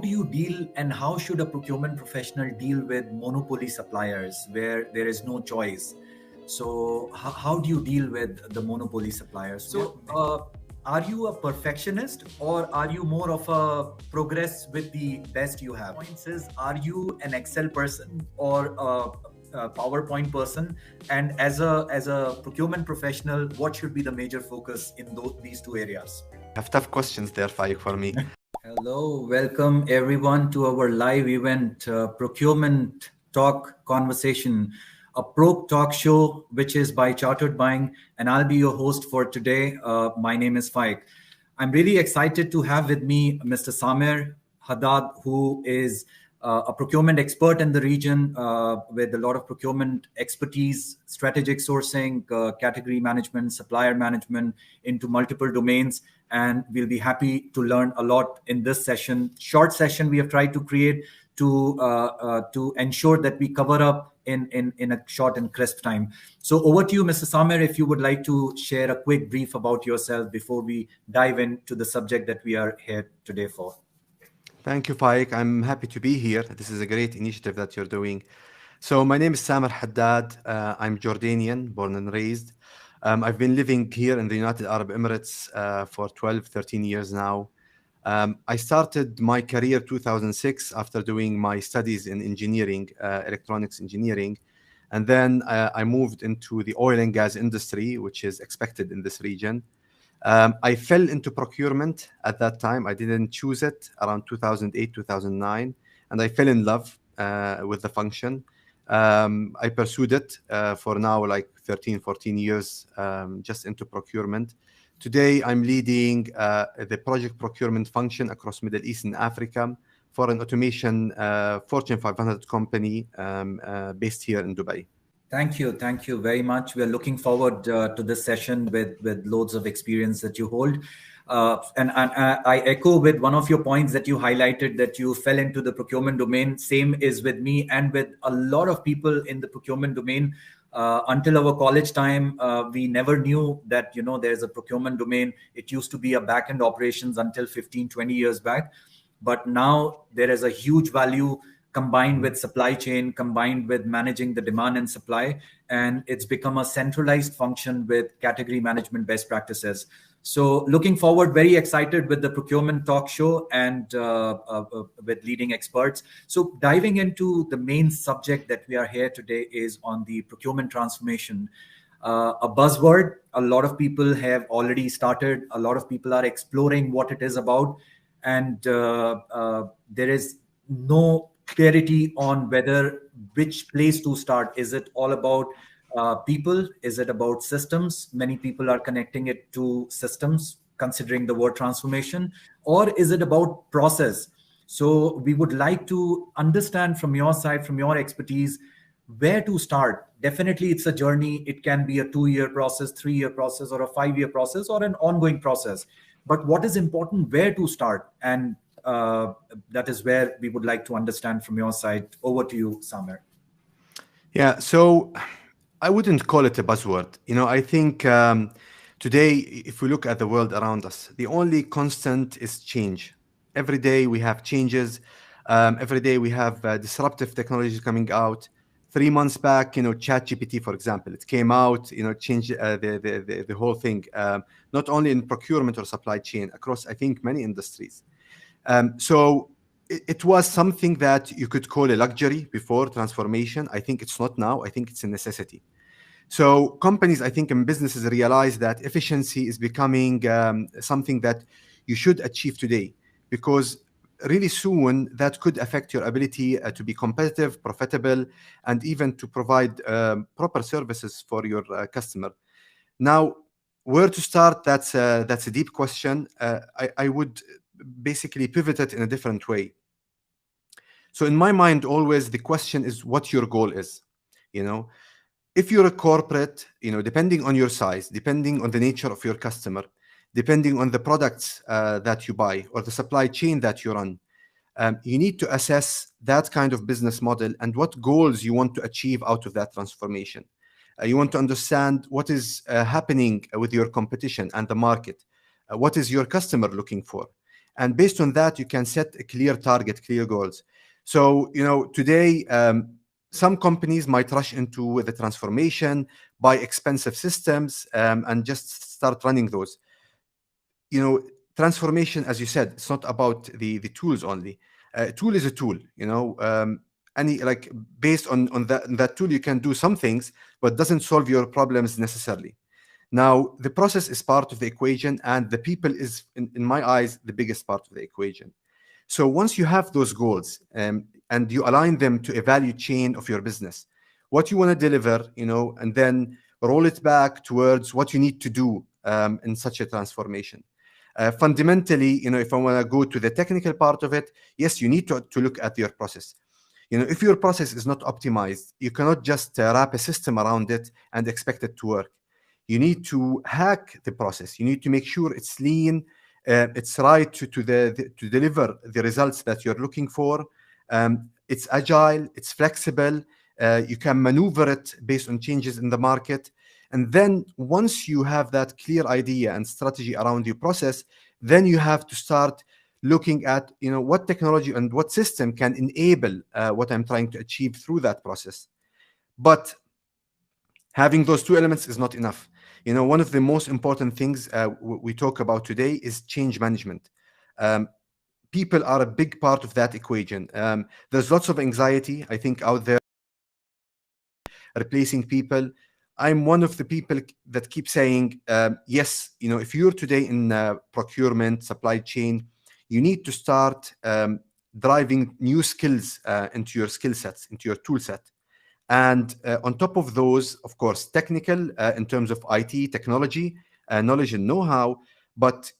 do you deal and how should a procurement professional deal with monopoly suppliers where there is no choice? So how do you deal with the monopoly suppliers? So are you a perfectionist or are you more of a progress with the best you have? Points is, are you an Excel person or a PowerPoint person? And as a procurement professional, what should be the major focus in these two areas? Have tough questions there, Faiq, for me. Hello, welcome everyone to our live event, Procurement Talk Conversation, a pro talk show which is by Chartered Buying, and I'll be your host for today. My name is Faiq. I'm really excited to have with me Mr. Samer Haddad, who is a procurement expert in the region with a lot of procurement expertise, strategic sourcing, category management, supplier management into multiple domains. And we'll be happy to learn a lot in this session. Short session we have tried to create to ensure that we cover up in a short and crisp time. So over to you, Mr. Samer, if you would like to share a quick brief about yourself before we dive into the subject that we are here today for. Thank you, Faiq. I'm happy to be here. This is a great initiative that you're doing. So my name is Samer Haddad. I'm Jordanian, born and raised. I've been living here in the United Arab Emirates for 12, 13 years now. I started my career 2006 after doing my studies in engineering, electronics engineering. And then I moved into the oil and gas industry, which is expected in this region. I fell into procurement at that time. I didn't choose it around 2008, 2009. And I fell in love with the function. I pursued it for now like 13, 14 years just into procurement. Today, I'm leading the project procurement function across Middle East and Africa for an automation Fortune 500 company based here in Dubai. Thank you. Thank you very much. We are looking forward to this session with loads of experience that you hold. And I echo with one of your points that you highlighted, that you fell into the procurement domain. Same is with me and with a lot of people in the procurement domain. Until our college time, we never knew that, there's a procurement domain. It used to be a back-end operations until 15, 20 years back. But now there is a huge value combined with supply chain, combined with managing the demand and supply. And it's become a centralized function with category management best practices. So looking forward, very excited with the procurement talk show and with leading experts. So diving into the main subject that we are here today is on the procurement transformation. A buzzword, a lot of people have already started. A lot of people are exploring what it is about. And there is no clarity on which place to start. Is it all about people? Is it about systems? Many people are connecting it to systems, considering the word transformation. Or is it about process? So we would like to understand from your side, from your expertise, where to start. Definitely it's a journey. It can be a 2-year process, 3-year process, or a 5-year process, or an ongoing process. But what is important, where to start? And that is where we would like to understand from your side. Over to you, Samer. Yeah, so I wouldn't call it a buzzword. I think today, if we look at the world around us, the only constant is change. Every day we have changes. Every day we have disruptive technologies coming out. 3 months back, ChatGPT, for example, it came out, changed the whole thing, not only in procurement or supply chain, across, I think, many industries. So it was something that you could call a luxury before transformation. I think it's not now. I think it's a necessity. So companies, I think, and businesses realize that efficiency is becoming something that you should achieve today, because really soon that could affect your ability to be competitive, profitable, and even to provide proper services for your customer. Now, where to start? That's a deep question. I would basically pivot it in a different way. So in my mind, always the question is what your goal is. If you're a corporate, depending on your size, depending on the nature of your customer, depending on the products that you buy or the supply chain that you run, you need to assess that kind of business model and what goals you want to achieve out of that transformation. You want to understand what is happening with your competition and the market. What is your customer looking for? And based on that, you can set a clear target, clear goals. So, today, some companies might rush into the transformation, buy expensive systems, and just start running those. Transformation, as you said, it's not about the tools only. A tool is a tool. Based on that tool, you can do some things, but doesn't solve your problems necessarily. Now, the process is part of the equation, and the people is, in my eyes, the biggest part of the equation. So once you have those goals, and you align them to a value chain of your business, what you want to deliver, and then roll it back towards what you need to do in such a transformation. Fundamentally, if I want to go to the technical part of it, yes, you need to look at your process. If your process is not optimized, you cannot just wrap a system around it and expect it to work. You need to hack the process. You need to make sure it's lean, it's right to deliver the results that you're looking for. It's agile, it's flexible. You can maneuver it based on changes in the market. And then once you have that clear idea and strategy around your process, then you have to start looking at what technology and what system can enable what I'm trying to achieve through that process. But having those two elements is not enough. One of the most important things we talk about today is change management. People are a big part of that equation. There's lots of anxiety, I think, out there replacing people. I'm one of the people that keep saying, yes, if you're today in procurement, supply chain, you need to start driving new skills into your skill sets, into your tool set. And on top of those, of course, technical in terms of IT, technology, knowledge and know-how. But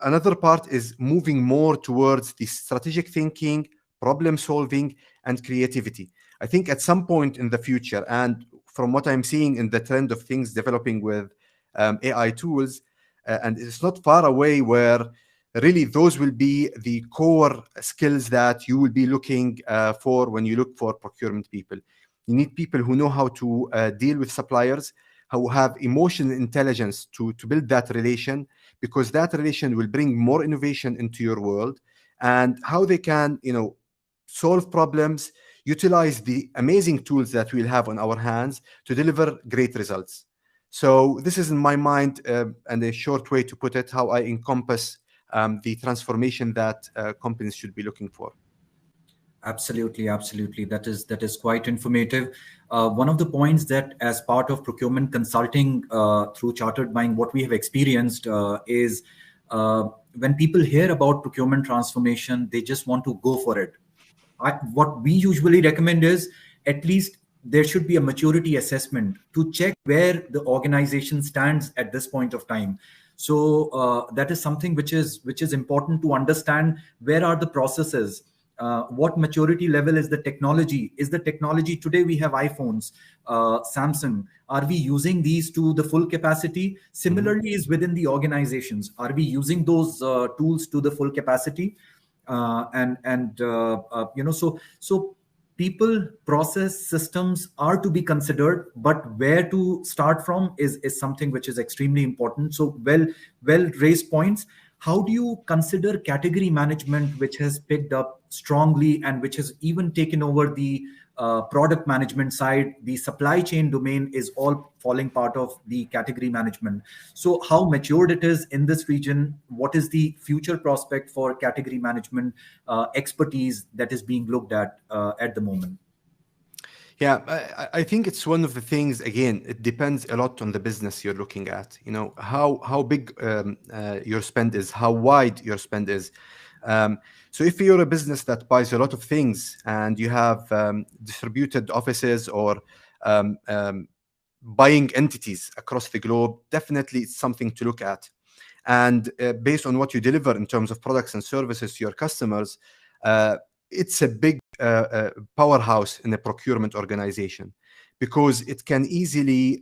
another part is moving more towards the strategic thinking, problem solving, and creativity. I think at some point in the future, and from what I'm seeing in the trend of things developing with AI tools, and it's not far away where really those will be the core skills that you will be looking for when you look for procurement people. You need people who know how to deal with suppliers, who have emotional intelligence to build that relation, because that relation will bring more innovation into your world, and how they can, solve problems, utilize the amazing tools that we'll have on our hands to deliver great results. So this is in my mind, and a short way to put it, how I encompass the transformation that companies should be looking for. Absolutely. That is quite informative. One of the points that, as part of procurement consulting through chartered buying, what we have experienced is when people hear about procurement transformation, they just want to go for it. What we usually recommend is at least there should be a maturity assessment to check where the organization stands at this point of time. So that is something which is important to understand. Where are the processes? What maturity level is the technology? Is the technology today? We have iPhones, Samsung. Are we using these to the full capacity? Similarly, is within the organizations. Are we using those tools to the full capacity? So people, process, systems are to be considered, but where to start from is something which is extremely important. So well raised points. How do you consider category management, which has picked up strongly and which has even taken over the product management side? The supply chain domain is all falling part of the category management. So how matured it is in this region? What is the future prospect for category management expertise that is being looked at the moment? Yeah, I think it's one of the things, again, it depends a lot on the business you're looking at, how big your spend is, how wide your spend is. So if you're a business that buys a lot of things and you have distributed offices or buying entities across the globe, definitely it's something to look at. And based on what you deliver in terms of products and services to your customers, it's a big powerhouse in a procurement organization, because it can easily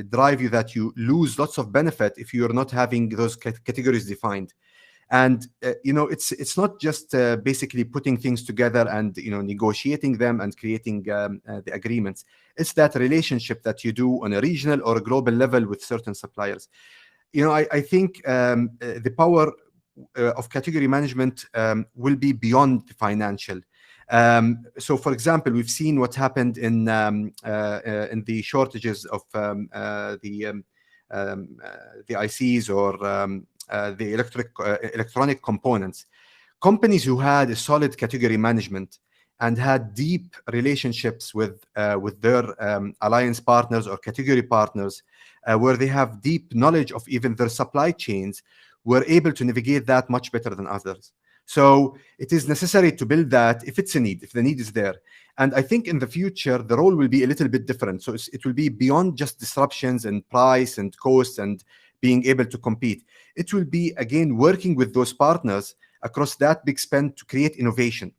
drive you that you lose lots of benefit if you're not having those categories defined. And it's not just basically putting things together and negotiating them and creating the agreements. It's that relationship that you do on a regional or a global level with certain suppliers. I think the power of category management will be beyond the financial. So, for example, we've seen what happened in the shortages of the ICs or the electronic components. Companies who had a solid category management and had deep relationships with their alliance partners or category partners, where they have deep knowledge of even their supply chains, were able to navigate that much better than others. So it is necessary to build that if it's a need, if the need is there. And I think in the future, the role will be a little bit different. So it will be beyond just disruptions and price and cost and being able to compete. It will be, again, working with those partners across that big spend to create innovation.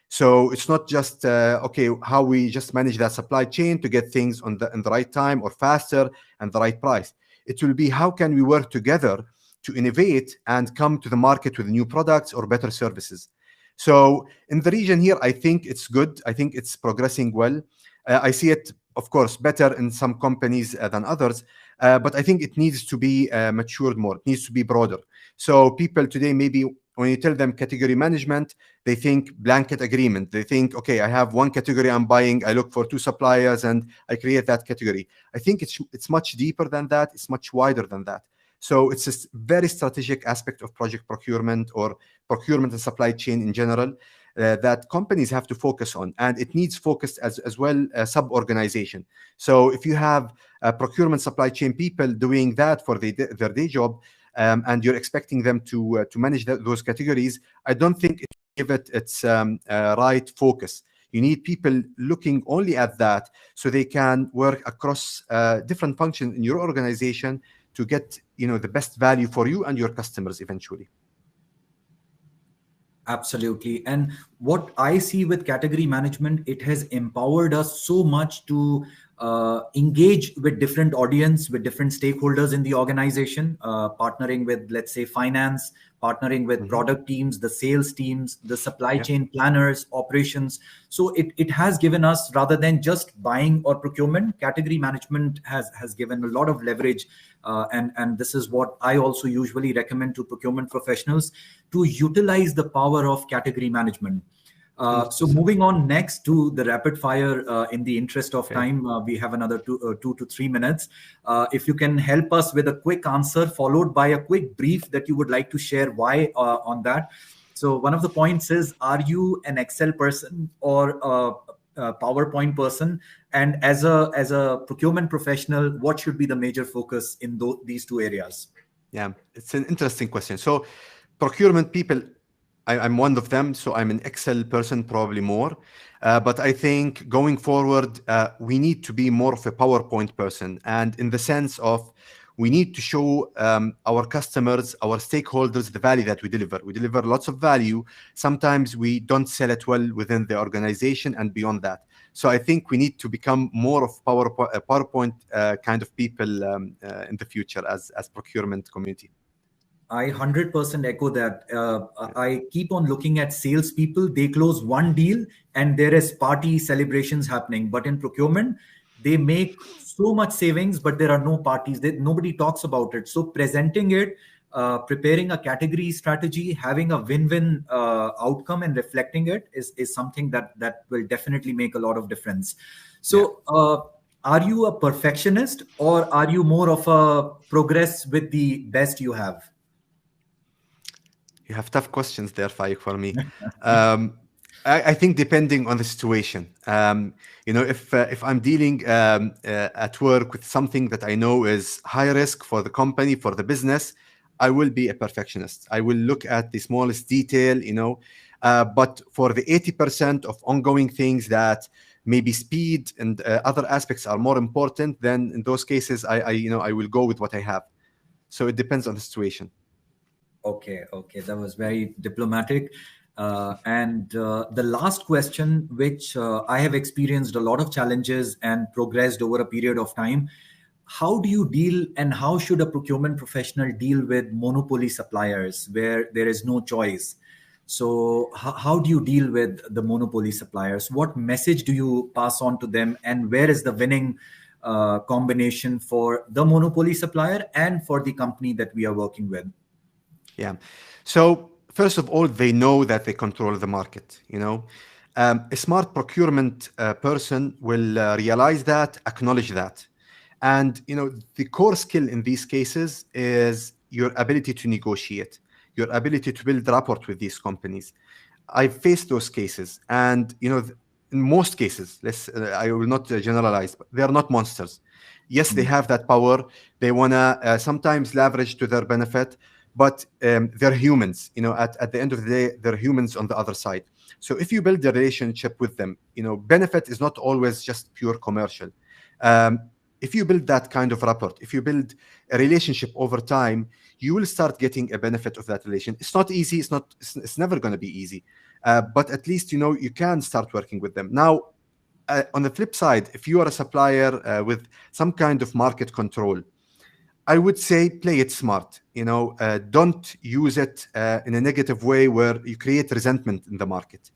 So it's not just, okay, how we just manage that supply chain to get things in the right time or faster and the right price. It will be how can we work together to innovate and come to the market with new products or better services. So in the region here, I think it's good. I think it's progressing well. I see it, of course, better in some companies than others, but I think it needs to be matured more. It needs to be broader. So people today, maybe when you tell them category management, they think blanket agreement. They think, okay, I have one category I'm buying. I look for 2 suppliers and I create that category. I think it's much deeper than that. It's much wider than that. So it's a very strategic aspect of project procurement or procurement and supply chain in general that companies have to focus on. And it needs focus as well as sub-organization. So if you have procurement supply chain people doing that for their day job, and you're expecting them to manage those categories, I don't think it give it its right focus. You need people looking only at that so they can work across different functions in your organization to get the best value for you and your customers eventually. Absolutely. And what I see with category management, it has empowered us so much to engage with different audience, with different stakeholders in the organization, partnering with, let's say, finance, partnering with product teams, the sales teams, the supply chain planners, operations. So it has given us, rather than just buying or procurement, category management has given a lot of leverage. And this is what I also usually recommend to procurement professionals, to utilize the power of category management. So moving on next to the rapid fire, in the interest of time, we have another 2 to 3 minutes. If you can help us with a quick answer followed by a quick brief that you would like to share why on that. So one of the points is, are you an Excel person or a PowerPoint person? And as a procurement professional, what should be the major focus in these 2 areas? Yeah, it's an interesting question. So procurement people, I'm one of them, so I'm an Excel person, probably more. But I think going forward, we need to be more of a PowerPoint person. And in the sense of, we need to show our customers, our stakeholders, the value that we deliver. We deliver lots of value. Sometimes we don't sell it well within the organization and beyond that. So I think we need to become more of PowerPoint kind of people in the future as procurement community. I 100% echo that. I keep on looking at salespeople. They close one deal and there is party celebrations happening. But in procurement, they make so much savings, but there are no parties. Nobody talks about it. So presenting it, preparing a category strategy, having a win-win outcome and reflecting it is something that will definitely make a lot of difference. So are you a perfectionist or are you more of a progress with the best you have? You have tough questions there, Faiq, for me. I think depending on the situation, if I'm dealing at work with something that I know is high risk for the company, for the business, I will be a perfectionist. I will look at the smallest detail, but for the 80% of ongoing things that maybe speed and other aspects are more important, then in those cases, I will go with what I have. So it depends on the situation. Okay, that was very diplomatic. And the last question, which I have experienced a lot of challenges and progressed over a period of time. How do you deal and how should a procurement professional deal with monopoly suppliers where there is no choice? So how do you deal with the monopoly suppliers? What message do you pass on to them? And where is the winning combination for the monopoly supplier and for the company that we are working with? Yeah. So first of all, they know that they control the market. A smart procurement person will realize that, acknowledge that, and the core skill in these cases is your ability to negotiate, your ability to build rapport with these companies. I've faced those cases, and in most cases, I will not generalize, but they are not monsters. Yes, they have that power. They wanna sometimes leverage to their benefit, but they're humans. At the end of the day, they're humans on the other side. So if you build a relationship with them, benefit is not always just pure commercial. Um, if you build that kind of rapport, if you build a relationship over time, you will start getting a benefit of that relation. It's not easy. It's never going to be easy. But at least, you can start working with them. Now, on the flip side, if you are a supplier with some kind of market control, I would say play it smart. Don't use it in a negative way where you create resentment in the market.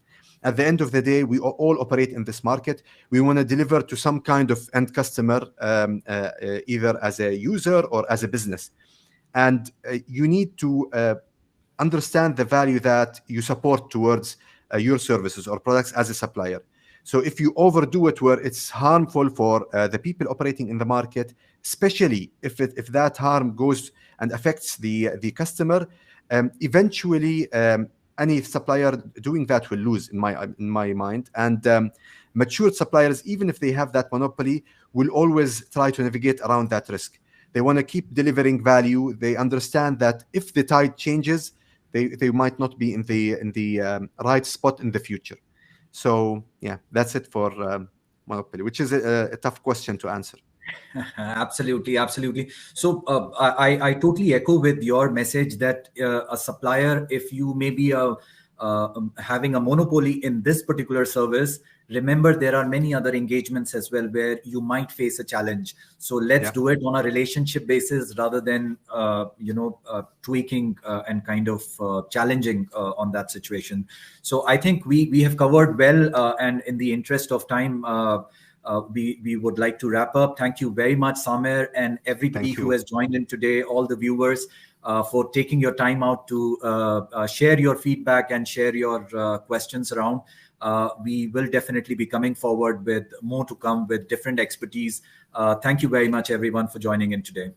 At the end of the day, we all operate in this market. We want to deliver to some kind of end customer, either as a user or as a business. And you need to understand the value that you support towards your services or products as a supplier. So if you overdo it where it's harmful for the people operating in the market, especially if that harm goes and affects the customer, eventually any supplier doing that will lose in my mind. And matured suppliers, even if they have that monopoly, will always try to navigate around that risk. They want to keep delivering value. They understand that if the tide changes, they might not be in the right spot in the future. So yeah, that's it for monopoly, which is a tough question to answer. Absolutely, absolutely. So I totally echo with your message that a supplier, if you may be having a monopoly in this particular service, remember there are many other engagements as well where you might face a challenge. So let's do it on a relationship basis rather than tweaking and kind of challenging on that situation. So I think we have covered well, and in the interest of time, we would like to wrap up. Thank you very much, Samer, and everybody who has joined in today, all the viewers, for taking your time out to share your feedback and share your questions around. We will definitely be coming forward with more to come with different expertise. Thank you very much, everyone, for joining in today.